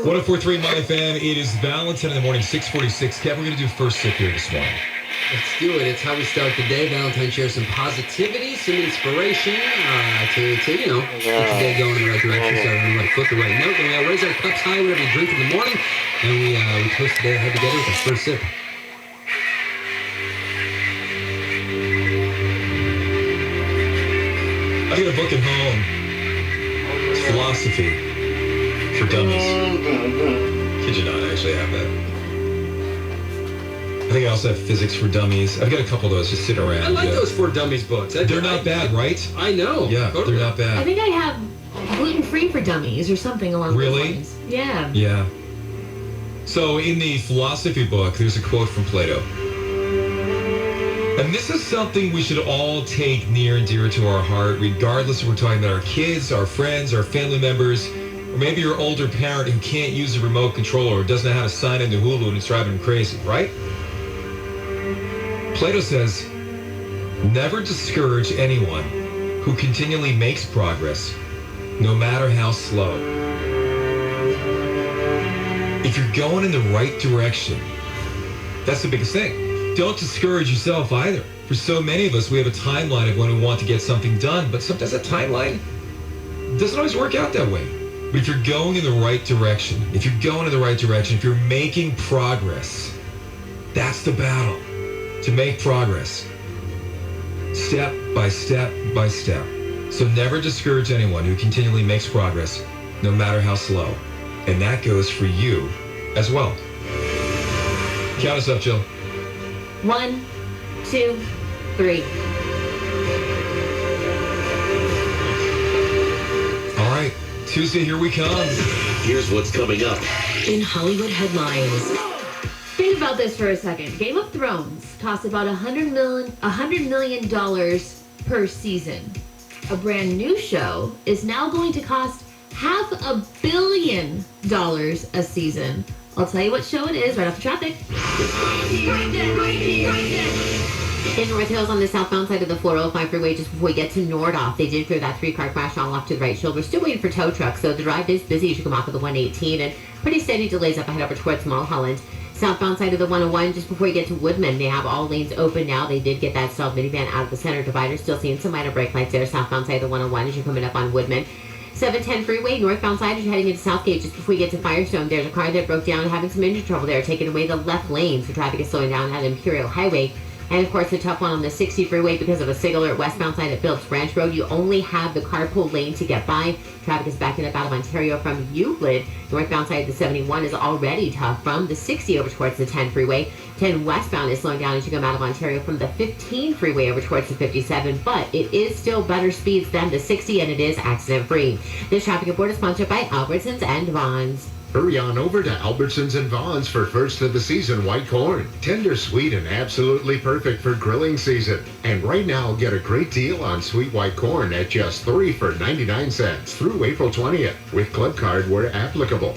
What up, 4-3 MyFM? It is Valentine in the morning, 6:46. Kev, we're going to do first sip here this morning. Let's do it. It's how we start the day. Valentine shares some positivity, some inspiration to get your day going in the right direction, start on the right foot, the right note. Then we raise our cups high, whatever you drink in the morning, and we toast the day ahead together with our first sip. I got a book at home. It's Philosophy for Dummies. Kid you not, I actually have that. I think I also have Physics for Dummies. I've got a couple of those just sitting around. I like those For Dummies books. They're not bad, right? I know. Yeah, totally. they're not bad. I think I have gluten-free for dummies or something along those lines. Yeah. Yeah. So in the philosophy book, there's a quote from Plato. And this is something we should all take near and dear to our heart, regardless if we're talking about our kids, our friends, our family members, or maybe your older parent who can't use a remote controller or doesn't know how to sign into Hulu and it's driving them crazy, right? Plato says, never discourage anyone who continually makes progress, no matter how slow. If you're going in the right direction, that's the biggest thing. Don't discourage yourself either. For so many of us, we have a timeline of when we want to get something done, but sometimes that timeline doesn't always work out that way. But if you're going in the right direction, if you're making progress, that's the battle. To make progress, step by step by step. So never discourage anyone who continually makes progress, no matter how slow. And that goes for you as well. Count us up, Jill. 1, 2, 3. All right, Tuesday, here we come. Here's what's coming up In Hollywood headlines. Think about this for a second. Game of Thrones costs about $100 million per season. A brand new show is now going to cost $500 million a season. I'll tell you what show it is right off the traffic. In North Hills on the southbound side of the 405 freeway, just before we get to Nordoff, they did clear that 3-car crash all off to the right shoulder. Still waiting for tow trucks, so the drive is busy as you come off of the 118, and pretty steady delays up ahead over towards Mulholland. Southbound side of the 101, just before you get to Woodman, they have all lanes open now. They did get that stalled minivan out of the center divider. Still seeing some minor brake lights there. Southbound side of the 101 as you're coming up on Woodman. 710 freeway, northbound side as you're heading into Southgate. Just before you get to Firestone, there's a car that broke down having some engine trouble there, taking away the left lane. So traffic is slowing down at Imperial Highway. And of course, the tough one on the 60 freeway because of a signal at westbound side at Phillips Branch Road. You only have the carpool lane to get by. Traffic is backing up out of Ontario from Euclid. Northbound side of the 71 is already tough from the 60 over towards the 10 freeway. 10 westbound is slowing down as you come out of Ontario from the 15 freeway over towards the 57. But it is still better speeds than the 60 and it is accident free. This traffic report is sponsored by Albertsons and Vons. Hurry on over to Albertsons and Vons for first of the season white corn. Tender, sweet, and absolutely perfect for grilling season. And right now, get a great deal on sweet white corn at just 3 for 99 cents through April 20th with Club Card where applicable.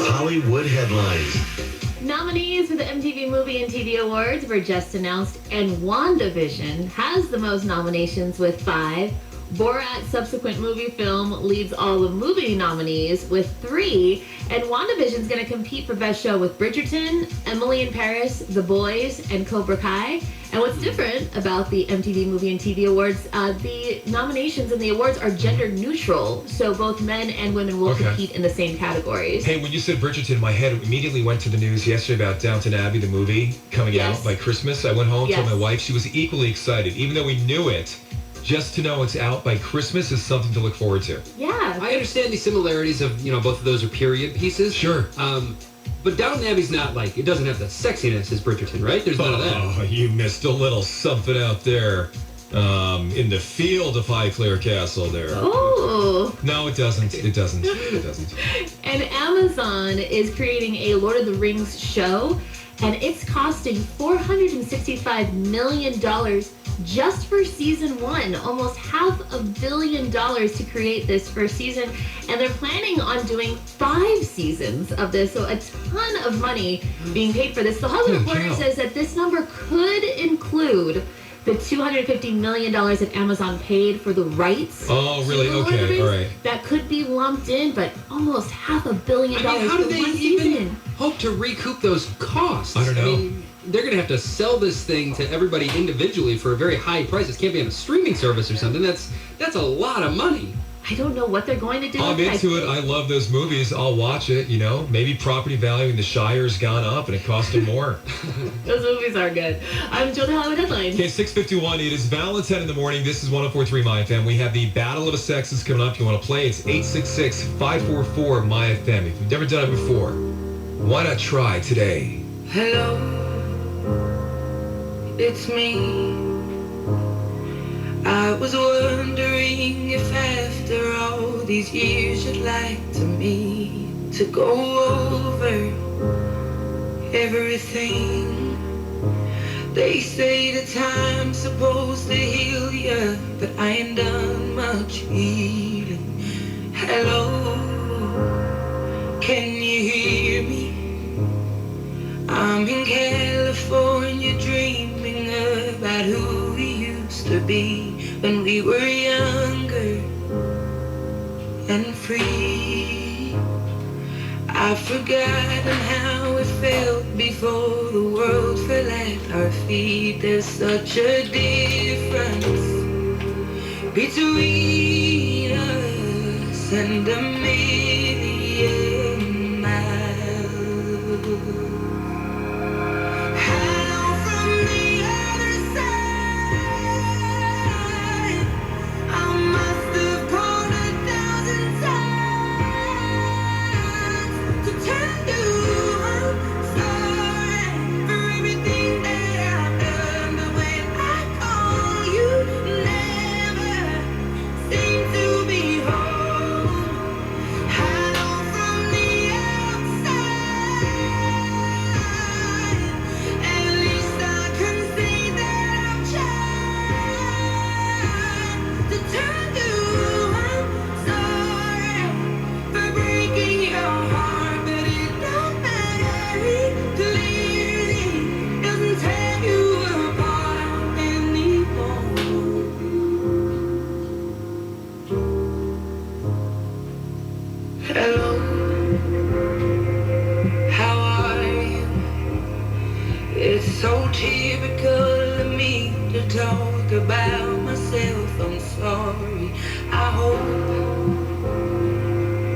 Hollywood headlines. Nominees for the MTV Movie and TV Awards were just announced, and WandaVision has the most nominations with 5. Borat's subsequent movie film leads all the movie nominees with 3, and WandaVision's going to compete for Best Show with Bridgerton, Emily in Paris, The Boys, and Cobra Kai. And what's different about the MTV Movie and TV Awards, the nominations and the awards are gender neutral, so both men and women will compete in the same categories. Hey, when you said Bridgerton, my head immediately went to the news yesterday about Downton Abbey, the movie, coming out by Christmas. I went home, told my wife, she was equally excited, even though we knew it. Just to know it's out by Christmas is something to look forward to. Yeah. I understand the similarities of, both of those are period pieces. Sure. But Downton Abbey's not it doesn't have the sexiness as Bridgerton, right? There's none of that. Oh, you missed a little something out there in the field of Highclere Castle there. Oh. No, it doesn't. It doesn't. And Amazon is creating a Lord of the Rings show, and it's costing $465 million just for season 1. Almost $500 million to create this first season, and they're planning on doing 5 seasons of this, so a ton of money being paid for this. The Hollywood Reporter says that this number could include the $250 million that Amazon paid for the rights. Oh, really? Okay, all right. That could be lumped in, but almost $500 million how do for they one even season. hope to recoup those costs? I don't know. mean, they're going to have to sell this thing to everybody individually for a very high price. It can't be on a streaming service or something. That's a lot of money. I don't know what they're going to do. I'm into it. I love those movies. I'll watch it, you know. Maybe property value in the Shire's gone up and it cost them more. Those movies are good. I'm Joe, the Hollywood Headlines. Okay, 6:51. It is Valentine in the morning. This is 104.3 MyFM. We have the Battle of the Sexes coming up. If you want to play, it's 866-544-MyFM. If you've never done it before, why not try today? Hello, it's me. I was wondering if after all these years you'd like me to go over everything. They say the time's supposed to heal you, but I ain't done much healing. Hello, can you hear me? I'm in California dreaming about who we used to be when we were younger and free. I've forgotten how it felt before the world fell at our feet. There's such a difference between us and a million miles. Hello from the other side. I must have called 1,000 times to tell you I'm sorry for everything that I've done. But when I call, you never seem to be home. Hello from the outside. At least I can say that I've tried to tell you I'm sorry for breaking your heart, but it don't matter. It clearly doesn't tear you apart anymore. Hello, how are you? It's so typical of me to talk about myself. I'm sorry. I hope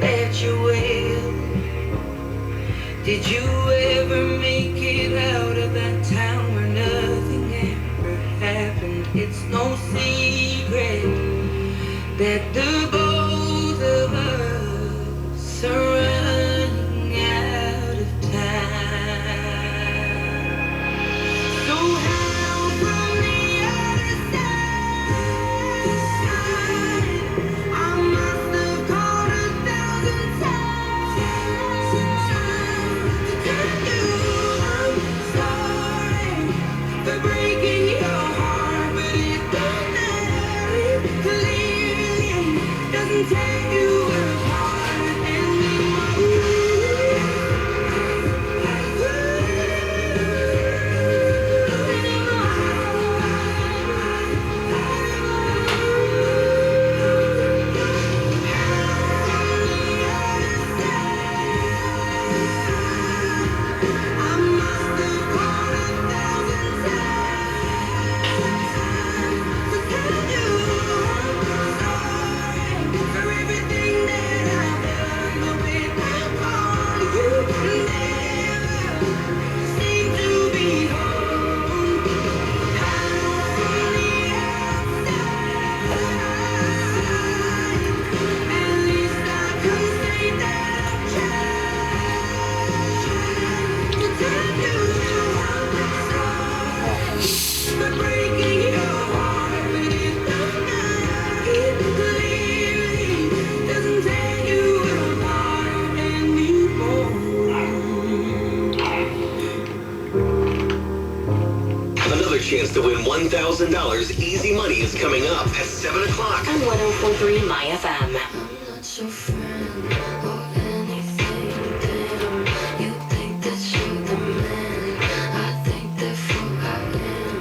that you're well. Did you ever make it out of that town where nothing ever happened? It's no secret that the both of us are running out of time. So hello from the other side. I must have called 1,000 times to tell you Another chance to win $1,000 easy money is coming up at 7 o'clock. On 104.3 MyFM. I'm not your friend or anything, damn. You think that you're the man. I think therefore I am.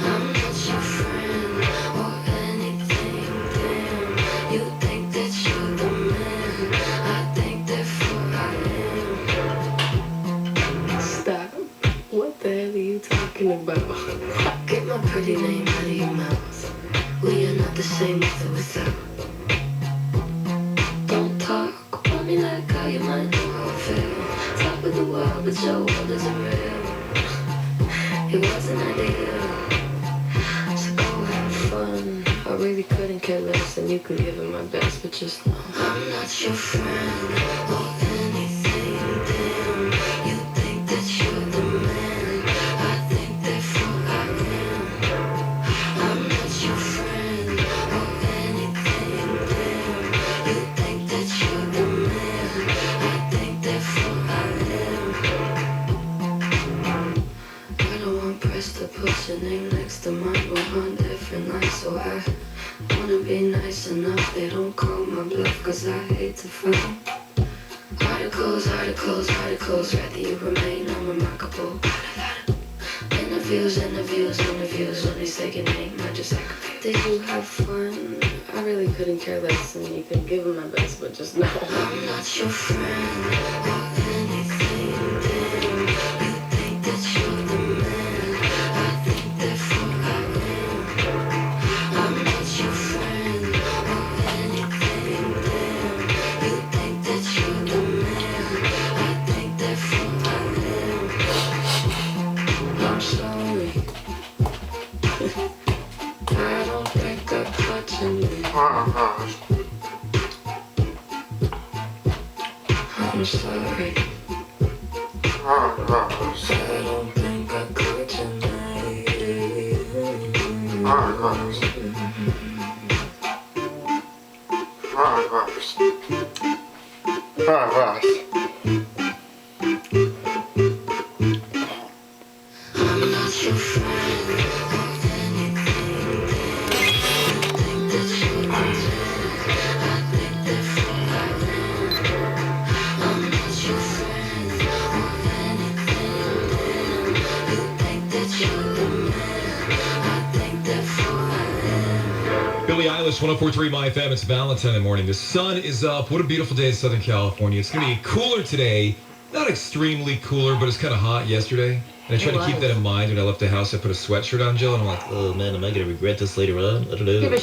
I'm not your friend or anything, damn. You think that you're the man. I think therefore I am. Stop. What the hell are you talking about? Get my pretty name out of your mouth. We are not the same with or without. Don't talk about me like how you might know how I feel. Top of the world, but your world isn't real. It wasn't ideal. So go have fun. I really couldn't care less, and you can give it my best, but just know I'm not your friend or anything, damn. You think that you're the man. I think therefore I am. I'm not your friend or anything, damn. You think that you're the man. I think therefore I am. I don't want press to put your name next to mine. We're on different lines, so I wanna be nice enough. They don't call my bluff, cause I hate to fight. Articles, articles, articles. Rather you remain unremarkable. Interviews, interviews, interviews. When they say your name, I just act confused. Did you have fun? I really couldn't care less, and you can give it my best, but just know I'm not your friend or anything, damn. You think that you're the man. I think therefore I am. I'm not your friend or anything, damn. You think that you're the man. I think therefore I am. I'm sorry. I don't think I'm touching me. I'm sorry. I don't think I could tonight. I'm not your friend or anything, damn. You think that you're the man. I think therefore I am. I'm not your friend or anything, damn. You think that you're the man. I think therefore I am. Billie Eilish, 104.3 MyFM. It's Valentine morning. The sun is up. What a beautiful day in Southern California. It's going to be cooler today. Not extremely cooler, but it's kind of hot yesterday. And I tried to keep that in mind when I left the house. I put a sweatshirt on, Jill, and I'm like, oh man, am I going to regret this later on? I don't know.